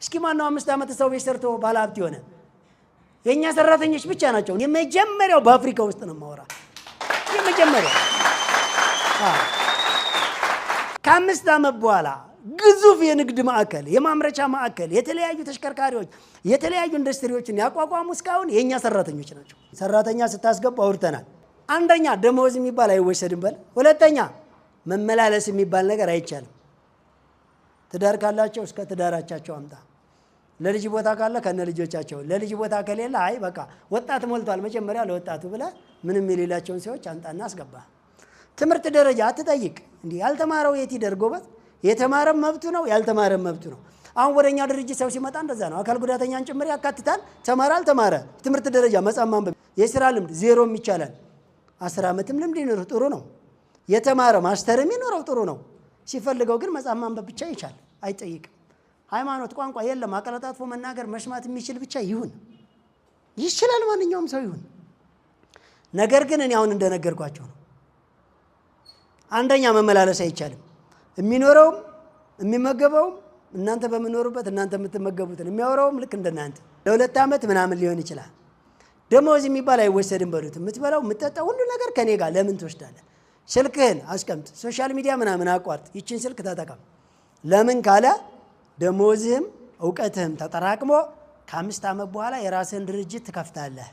እስኪ ማነው 5 ዓመት ሰው ቤት ሰርቶ ባለሀብት የሆነ? የኛ ሰራተኞች ብቻ ናቸው። የመጀመሪያው በአፍሪካ ውስጥ ነው ማወራ። የመጀመሪያው ከ5 ዓመት በኋላ ግዙፍ የንግድ ማዕከል፣ የማምረቻ ማዕከል፣ የተለያዩ ተሽከርካሪዎች፣ የተለያዩ ኢንዱስትሪዎችን ያቋቋሙ እስካሁን የኛ ሰራተኞች ናቸው። ሰራተኛ ስታስገባ አውርተናል። አንደኛ ደሞዝ የሚባል አይወሰድም በል። ሁለተኛ መመላለስ የሚባል ነገር አይቻልም። ትዳር ካላቸው እስከ ትዳራቻቸው አምጣ። ለልጅ ቦታ ካለ ከነ ልጆቻቸው፣ ለልጅ ቦታ ከሌለ አይ በቃ ወጣት ሞልቷል መጀመሪያ ለወጣቱ ብለህ ምንም የሌላቸውን ሰዎች አምጣና አስገባ። ትምህርት ደረጃ አትጠይቅ። እንዲህ ያልተማረው የት ይደር ጎበዝ? የተማረም መብቱ ነው፣ ያልተማረም መብቱ ነው። አሁን ወደኛ ድርጅት ሰው ሲመጣ እንደዛ ነው። አካል ጉዳተኛን ጭምር ያካትታል። ተማረ አልተማረ ትምህርት ደረጃ መጻፍ ማንበብ፣ የሥራ ልምድ ዜሮም ይቻላል። 10 ዓመትም ልምድ ይኖረው ጥሩ ነው። የተማረ ማስተርም ይኖረው ጥሩ ነው። ሲፈልገው ግን መጻፍ ማንበብ ብቻ ይቻል፣ አይጠይቅም። ሃይማኖት ቋንቋ የለም። አቀላጣጥፎ መናገር መስማት የሚችል ብቻ ይሁን፣ ይችላል ማንኛውም ሰው ይሁን። ነገር ግን እኔ አሁን እንደነገርኳቸው ነው። አንደኛ መመላለስ አይቻልም። የሚኖረውም የሚመገበውም እናንተ በመኖሩበት እናንተ የምትመገቡትን የሚያወራውም ልክ እንደናንተ ለ2 ዓመት ምናምን ሊሆን ይችላል። ደሞዝ የሚባል አይወሰድም በሉት። የምትበላው የምትጠጣው ሁሉ ነገር ከኔ ጋር ለምን ትወስዳለህ? ስልክህን አስቀምጥ፣ ሶሻል ሚዲያ ምናምን አቋርጥ፣ ይችን ስልክ ተጠቀም። ለምን ካለ ደሞዝህም እውቀትህም ተጠራቅሞ ከ5 ዓመት በኋላ የራስህን ድርጅት ትከፍታለህ።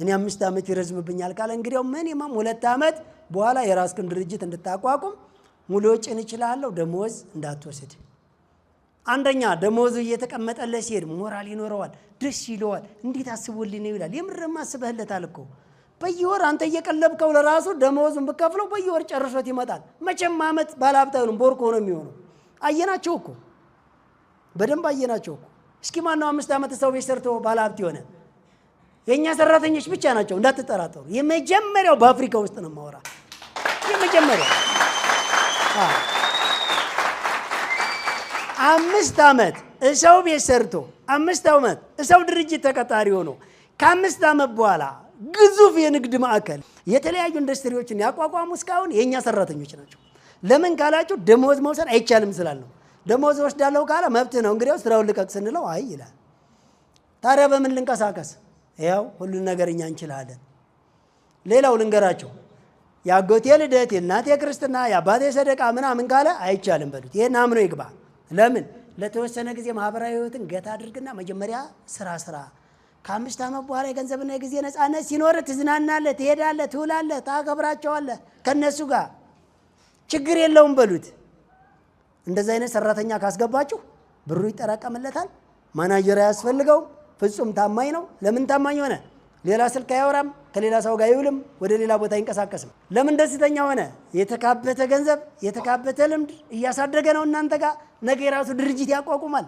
እኔ 5 ዓመት ይረዝምብኛል ካለ እንግዲያው ሚኒመም 2 ዓመት በኋላ የራስህን ድርጅት እንድታቋቁም ሙሉ ወጪን እችላለሁ። ደሞዝ እንዳትወስድ። አንደኛ ደሞዙ እየተቀመጠለት ሲሄድ ሞራል ይኖረዋል፣ ደስ ይለዋል። እንዴት አስቦልኝ ነው ይላል። የምርም አስበህለታል እኮ። በየወር አንተ እየቀለብከው ለራሱ ደሞዙን ብከፍለው በየወር ጨርሶት ይመጣል። መቼም ዓመት ባለሀብት አይሆንም፣ ቦርኮ ነው የሚሆነው። አየናቸው እኮ በደንብ አየናቸው እኮ። እስኪ ማነው 5 ዓመት ሰው ቤት ሰርቶ ባለሀብት የሆነ? የኛ ሰራተኞች ብቻ ናቸው እንዳትጠራጠሩ። የመጀመሪያው በአፍሪካ ውስጥ ነው ማወራ። የመጀመሪያው 5 ዓመት ሰው ቤት ሰርቶ 5 ዓመት ሰው ድርጅት ተቀጣሪ ሆኖ ከ5 ዓመት በኋላ ግዙፍ የንግድ ማዕከል፣ የተለያዩ ኢንዱስትሪዎችን ያቋቋሙ እስካሁን የኛ ሰራተኞች ናቸው። ለምን ካላችሁ ደሞዝ መውሰድ አይቻልም ስላልነው። ደሞዝ ወስዳለሁ ካለ መብትህ ነው። እንግዲያው ስራውን ልቀቅ ስንለው አይ ይላል። ታዲያ በምን ልንቀሳቀስ? ያው ሁሉን ነገር እኛ እንችላለን። ሌላው ልንገራቸው፣ የአጎቴ ልደት፣ የእናቴ ክርስትና፣ የአባቴ ሰደቃ ምናምን ካለ አይቻልም በሉት። ይሄን አምኖ ይግባ። ለምን ለተወሰነ ጊዜ ማህበራዊ ህይወትን ገታ አድርግና መጀመሪያ ስራ ከ5 ዓመት በኋላ የገንዘብና የጊዜ ነፃነት ሲኖር ትዝናናለህ፣ ትሄዳለህ፣ ትውላለህ፣ ታከብራቸዋለህ ከነሱ ጋር ችግር የለውም በሉት። እንደዚህ አይነት ሰራተኛ ካስገባችሁ ብሩ ይጠራቀምለታል። ማናጀር ያስፈልገው፣ ፍጹም ታማኝ ነው። ለምን ታማኝ ሆነ? ሌላ ስልክ አያወራም፣ ከሌላ ሰው ጋር ይውልም፣ ወደ ሌላ ቦታ አይንቀሳቀስም። ለምን ደስተኛ ሆነ? የተካበተ ገንዘብ፣ የተካበተ ልምድ እያሳደገ ነው እናንተ ጋር። ነገ የራሱ ድርጅት ያቋቁማል።